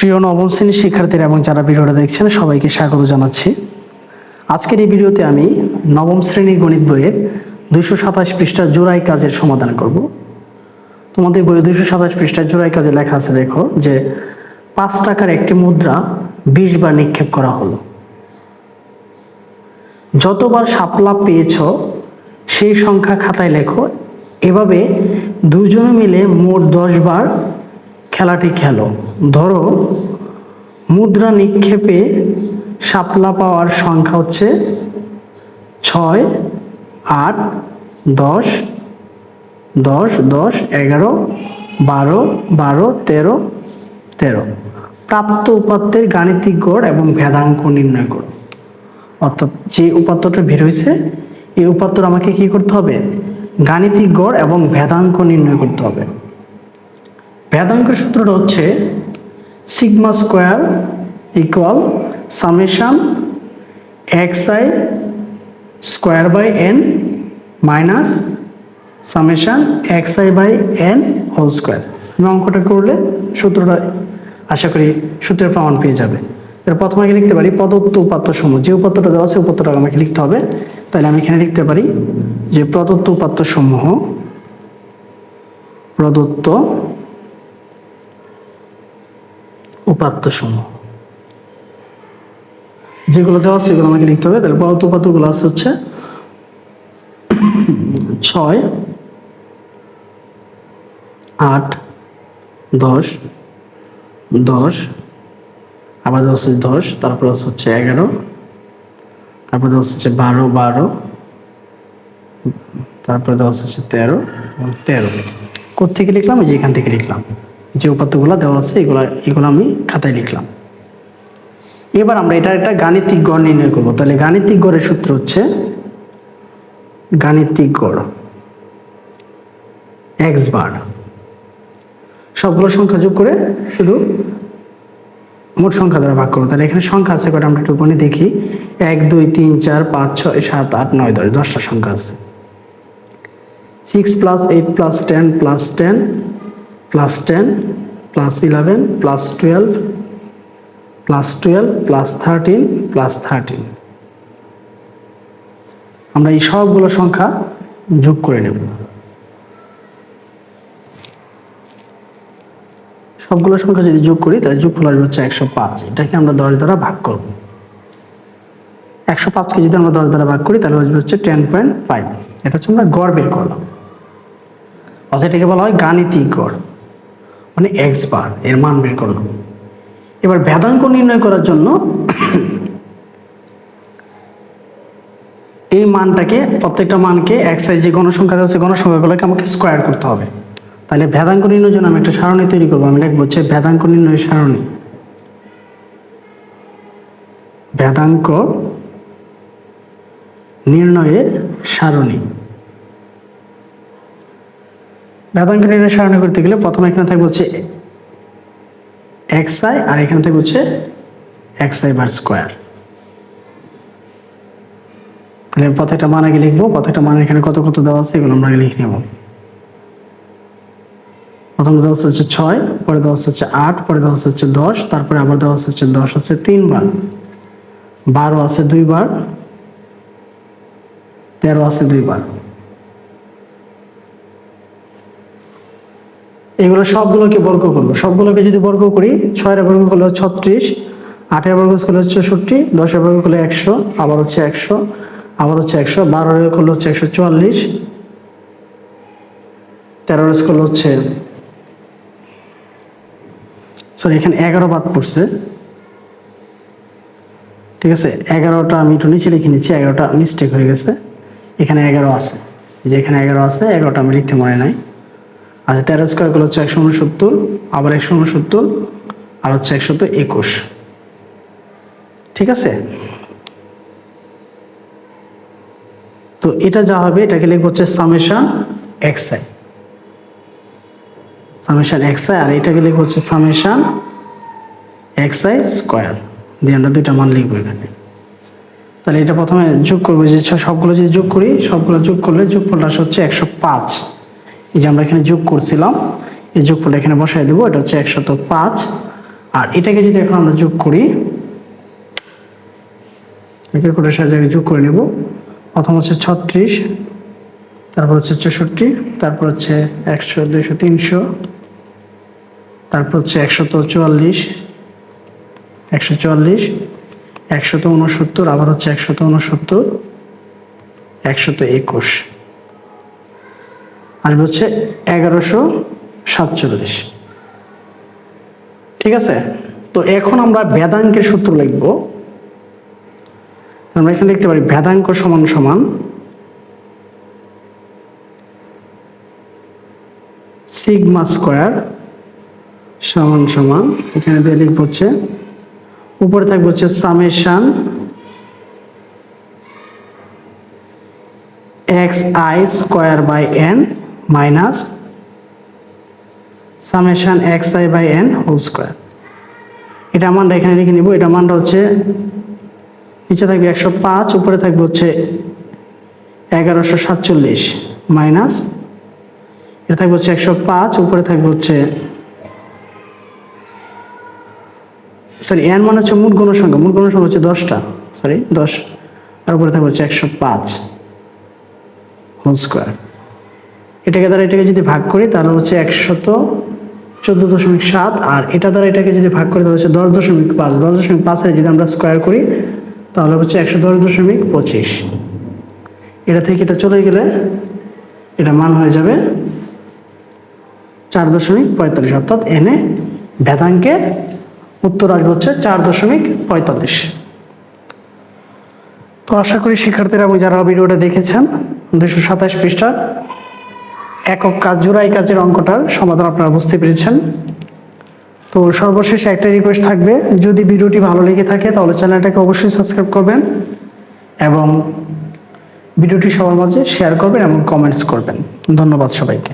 প্রিয় নবম শ্রেণীর শিক্ষার্থীরা এবং যারা ভিডিওটা দেখছেন সবাইকে স্বাগত জানাচ্ছি। আজকের এই ভিডিওতে আমি নবম শ্রেণীর গণিত বইয়ের 227 পৃষ্ঠার জোড়াই কাজের সমাধান করব। তোমাদের বইয়ে 227 পৃষ্ঠার জোড়াই কাজে লেখা আছে, দেখো যে 5 টাকার একটি মুদ্রা 20 বার নিক্ষেপ করা হলো। যতবার শাপলা পেয়েছ সেই সংখ্যা খাতায় লেখো। এভাবে দুজনে মিলে মোট 10 বার খেলাটি খেলো। ধরো মুদ্রা নিক্ষেপে শাপলা পাওয়ার সংখ্যা হচ্ছে 6, 8, 10, 10, 10, 11, 12, 12, 13, 13। প্রাপ্ত উপাত্তের গাণিতিক গড় এবং ভেদাঙ্ক নির্ণয় করো। অর্থাৎ যে উপাত্তটা বের হয়েছে এই উপাত্তর আমাকে কি করতে হবে? গাণিতিক গড় এবং ভেদাঙ্ক নির্ণয় করতে হবে। ভেদাঙ্কের সূত্রটা হচ্ছে sigma square equal summation xi square by n minus summation xi by n whole square. আমি অঙ্কটা করলে সূত্রটা আশা করি সূত্রের প্রমাণ পেয়ে যাবে। এর প্রথমে আগে লিখতে পারি প্রদত্ত উপাত্ত সমূহ। যে উপাত্তটা দেওয়া আছে উপাত্তটা আমাকে লিখতে হবে। তাহলে আমি এখানে লিখতে পারি যে প্রদত্ত উপাত্ত সমূহ, প্রদত্ত উপাত্ত সমূহ যেগুলো দেওয়া আছে সেগুলো আমাকে লিখতে হবে। তাহলে প্রদত্ত উপাত্তগুলো আছে হচ্ছে 6, 8, 10, 10, আবার দেওয়া হচ্ছে 10, তারপর হচ্ছে 11, তারপর দেওয়া হচ্ছে 12, 12, তারপরে দেওয়া হচ্ছে 13 এবং 13। কোত্থেকে লিখলাম? এই যে এখান থেকে লিখলাম। যে উপাত্তগুলো দেওয়া আছে এগুলো আমি খাতায় লিখলাম। এবার আমরা এটা একটা গাণিতিক গড় নির্ণয় করব। তাহলে গাণিতিক গড়ের সূত্র হচ্ছে গাণিতিক গড় x বার। সবগুলো সংখ্যা যোগ করে শুধু মোট সংখ্যা দ্বারা ভাগ করবো। তাহলে এখানে সংখ্যা আছে কয়টা আমরা একটু গণে দেখি। 1, 2, 3, 4, 5, 6, 7, 8, 9, 10, 10টা সংখ্যা আছে। 6 + 8 + 10 + 10 + 10 + 11 + 12 + 12 + 13 + 13। আমরা এই সবগুলো সংখ্যা যোগ করে নেব। সবগুলো সংখ্যা যদি যোগ করি তাহলে যোগফল আসবে হচ্ছে 105। এটাকে আমরা 10 দ্বারা ভাগ করব। 105কে যদি আমরা 10 দ্বারা ভাগ করি তাহলে আসবে হচ্ছে 10.5। এটা হচ্ছে আমরা গড় বের করলাম। অর্থাৎ এটাকে বলা হয় গাণিতিক গড়, মানে x বার এর মান বের করলাম। এবার ভেদাঙ্ক নির্ণয় করার জন্য এই মানটাকে, প্রত্যেকটা মানকে xi যে গণসংখ্যা আছে গণসংখ্যাগুলোকে আমাকে স্কোয়ার করতে হবে। তাহলে ভেদাঙ্ক নির্ণয়ের জন্য আমি একটা সারণী তৈরি করবো। আমি লিখবো হচ্ছে ভেদাঙ্ক নির্ণয়ের সারণী। ভেদাঙ্ক নির্ণয়ের সারণী। ভেদাঙ্ক নির্ণয়ের সারণী করতে গেলে প্রথমে এখানে থাকবে হচ্ছে xi আর এখানে থাকবে হচ্ছে xi বার স্কোয়ার। তাহলে প্রত্যেকটা মান আগে লিখবো। প্রত্যেকটা মান এখানে কত কত দেওয়া আছে এগুলো আমরা আগে লিখে নেব। প্রথমে দেওয়া হচ্ছে 6, পরে দেওয়া হচ্ছে 8, পরে দেওয়া হচ্ছে 10, তারপরে আবার দেওয়া হচ্ছে 10 আছে 3 বার, 12 আছে 2 বার, 13 আছে 2 বার। এগুলো সবগুলোকে বর্গ করবো। সবগুলোকে যদি বর্গ করি 6 এর বর্গ করলে 36, 8 এর বর্গ করলে 64, 10 এর বর্গ করলে 100, আবার হচ্ছে 100, আবার হচ্ছে 100, 12 এর করলে হচ্ছে 144, 13 এর করলে হচ্ছে এখানে 11 বাদ পড়ছে। ঠিক আছে, 11টা আমি একটু নিচে লিখে নিচ্ছি, 11টা মিস্টেক হয়ে গেছে। এখানে 11 আছে, যে এখানে 11 আছে, 11টা আমি লিখতে মনে নাই। আচ্ছা, 13 স্কোয়ার করলে হচ্ছে 169, আবার 169, আর হচ্ছে 121। ঠিক আছে, তো এটা যা হবে এটাকে লিখবো হচ্ছে সামেশন xi, সামেশন xi, আর এটাকে লিখবো হচ্ছে সামেশন xi স্কোয়ার দিয়ে আমরা দুইটা মান লিখবো এখানে। তাহলে এটা প্রথমে যোগ করবো, যে সবগুলো যদি যোগ করি, সবগুলো যোগ করলে যোগফলটা হচ্ছে 105। এই যে আমরা এখানে যোগ করছিলাম এই যোগফলটা এখানে বসাই দেবো। এটা হচ্ছে 105 আর এটাকে যদি এখন আমরা যোগ করি, ক্যালকুলেটরের সাহায্যে যোগ করে নেব। প্রথম হচ্ছে 36, তারপর হচ্ছে 64, তারপর হচ্ছে 100, 200, 300, তারপর হচ্ছে 144, 144, 169, আবার হচ্ছে 169, 121, আসবে হচ্ছে 1147। ঠিক আছে, তো এখন আমরা ভেদাঙ্কের সূত্র লিখব। আমরা এখানে লিখতে পারি ভেদাঙ্ক সমান সমান সিগমা স্কোয়ার সমান সমান, এখানে দিয়ে লিখব হচ্ছে উপরে থাকবে হচ্ছে summation xi square by n minus summation xi by n whole square. এটা মানটা এখানে লিখে নিব। এটা মানটা হচ্ছে নিচে থাকবে 105, উপরে থাকবে হচ্ছে 1147 মাইনাস এটা থাকবে হচ্ছে 105, উপরে থাকবে হচ্ছে n মানে হচ্ছে মোট গণসংখ্যা, মোট গণসংখ্যা হচ্ছে 10টা, 10, আর উপরে থাকবে হচ্ছে 105 হোল স্কোয়ার। এটাকে দ্বারা এটাকে যদি ভাগ করি তাহলে হচ্ছে 114.7, আর এটা দ্বারা এটাকে যদি ভাগ করি তাহলে হচ্ছে 10.5, 10.5 এর যদি আমরা স্কোয়ার করি তাহলে হচ্ছে 110.25। এটা থেকে এটা চলে গেলে এটা মান হয়ে যাবে 4.45, অর্থাৎ এনে ভেদাঙ্কের উত্তর আসবে হচ্ছে 4.45। তো আশা করি শিক্ষার্থীরা এবং যারা ভিডিওটা দেখেছেন 227 পৃষ্ঠার একক কাজ জোড়াই কাজের অঙ্কটার সমাধান আপনারা বুঝতে পেরেছেন। তো সর্বশেষ একটা রিকোয়েস্ট থাকবে, যদি ভিডিওটি ভালো লেগে থাকে তাহলে চ্যানেলটাকে অবশ্যই সাবস্ক্রাইব করবেন এবং ভিডিওটি সবার মাঝে শেয়ার করবেন এবং কমেন্টস করবেন। ধন্যবাদ সবাইকে।